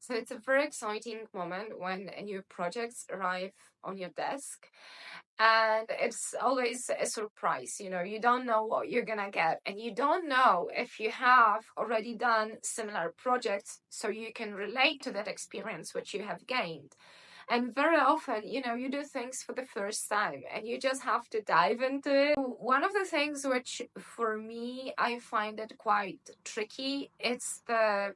So it's a very exciting moment when new projects arrive on your desk. And it's always a surprise. You don't know what you're gonna get, and you don't know if you have already done similar projects, so you can relate to that experience which you have gained. And very often, you do things for the first time and you just have to dive into it. One of the things which for me I find it quite tricky, it's the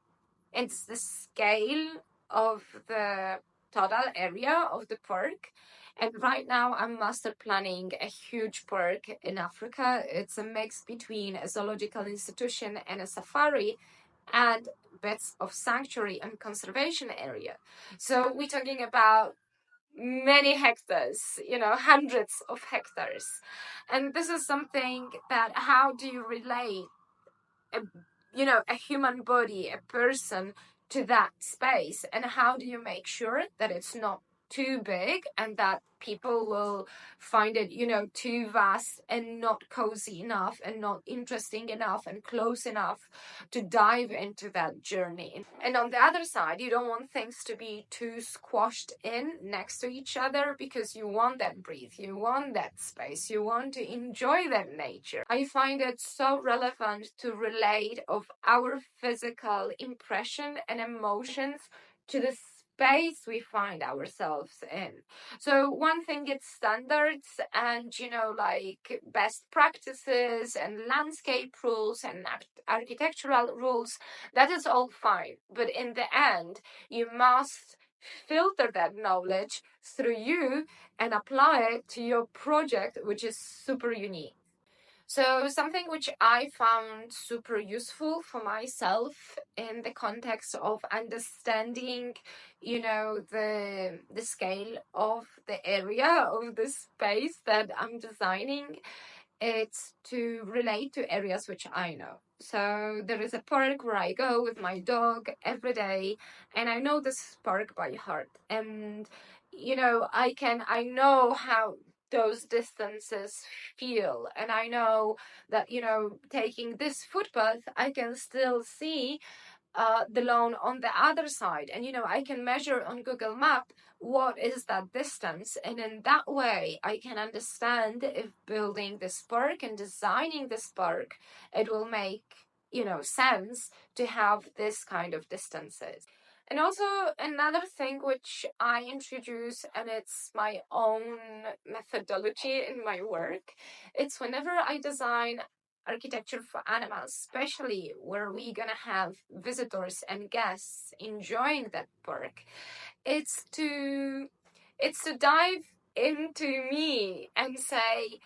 scale of the total area of the park. And right now, I'm master planning a huge park in Africa. It's a mix between a zoological institution and a safari, and bits of sanctuary and conservation area. So we're talking about many hectares, hundreds of hectares. And this is something that how do you relate a a human body, a person, to that space, and how do you make sure that it's not too big and that people will find it too vast and not cozy enough and not interesting enough and close enough to dive into that journey. And on the other side, you don't want things to be too squashed in next to each other, because you want that breathe, you want that space, you want to enjoy that nature. I find it so relevant to relate of our physical impression and emotions to the space we find ourselves in. So one thing is standards and like best practices and landscape rules and architectural rules. That is all fine, but in the end, you must filter that knowledge through you and apply it to your project, which is super unique. So something which I found super useful for myself in the context of understanding, the scale of the area of the space that I'm designing, it's to relate to areas which I know. So there is a park where I go with my dog every day, and I know this park by heart. And I know how those distances feel, and I know that taking this footpath, I can still see the lawn on the other side, and I can measure on Google Map what is that distance, and in that way I can understand if building this park and designing this park, it will make sense to have this kind of distances. And also another thing which I introduce, and it's my own methodology in my work, it's whenever I design architecture for animals, especially where we're gonna have visitors and guests enjoying that park, it's to dive into me and say,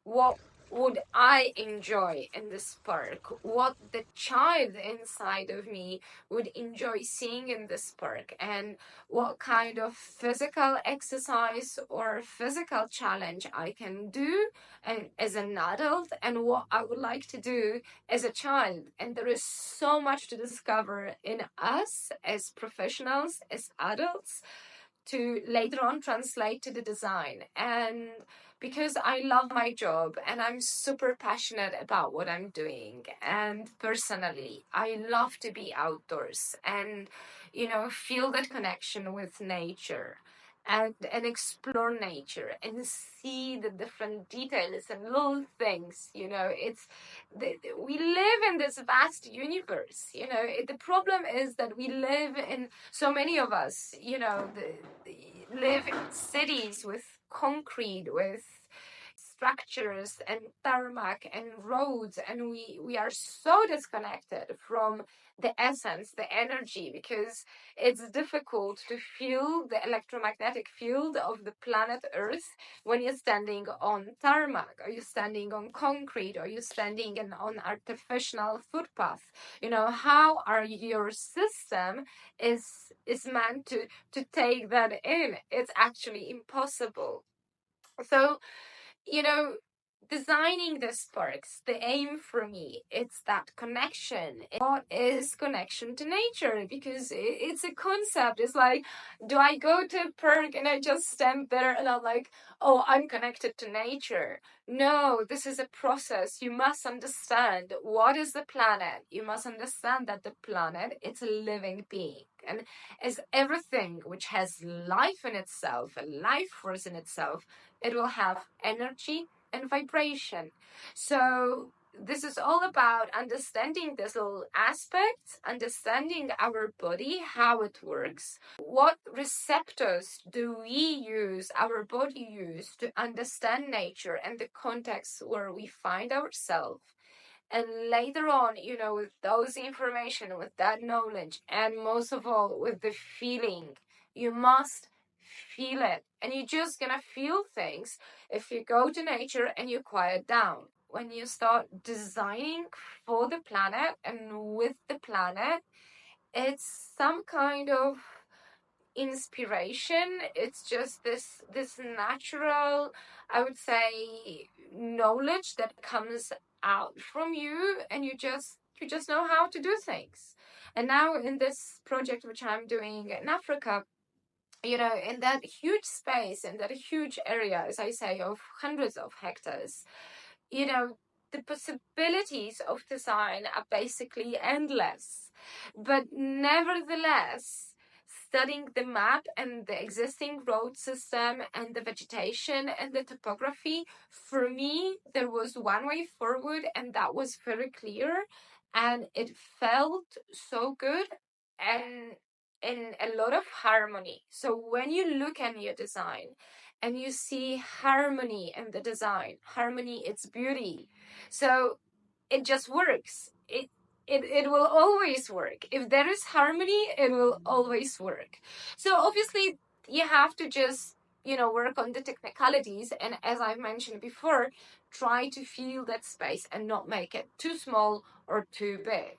what would I enjoy in this park? What the child inside of me would enjoy seeing in this park? And what kind of physical exercise or physical challenge I can do and as an adult, and what I would like to do as a child. And there is so much to discover in us as professionals, as adults, to later on translate to the design. And because I love my job and I'm super passionate about what I'm doing, and personally, I love to be outdoors and, feel that connection with nature. And explore nature and see the different details and little things. We live in this vast universe. The problem is that we live in, so many of us, live in cities with concrete, with structures and tarmac and roads, and we are so disconnected from the essence, the energy, because it's difficult to feel the electromagnetic field of the planet Earth when you're standing on tarmac, or you're standing on concrete, or you're standing on artificial footpath. How are your system is meant to take that in? It's actually impossible. So, you know designing the parks, the aim for me, it's that connection. What is connection to nature? Because it's a concept. It's like, do I go to a park and I just stand there and I'm like, oh, I'm connected to nature? No, this is a process. You must understand what is the planet. You must understand that the planet, it's a living being. And as everything which has life in itself, a life force in itself, it will have energy and vibration. So this is all about understanding this little aspect, understanding our body, how it works. What receptors do we use, our body use, to understand nature and the context where we find ourselves? And later on, with those information, with that knowledge, and most of all with the feeling, you must feel it. And you're just gonna feel things if you go to nature and you quiet down. When you start designing for the planet and with the planet, it's some kind of inspiration. It's just this natural, I would say, knowledge that comes out from you, and you just know how to do things. And now in this project which I'm doing in Africa, in that huge space, in that huge area, as I say, of hundreds of hectares, you know, the possibilities of design are basically endless. But nevertheless, studying the map and the existing road system and the vegetation and the topography, for me, there was one way forward, and that was very clear. And it felt so good and in a lot of harmony. So when you look at your design, and you see harmony in the design. Harmony, it's beauty. So it just works. It will always work. If there is harmony, it will always work. So obviously you have to just, work on the technicalities, and as I mentioned before, try to feel that space and not make it too small or too big.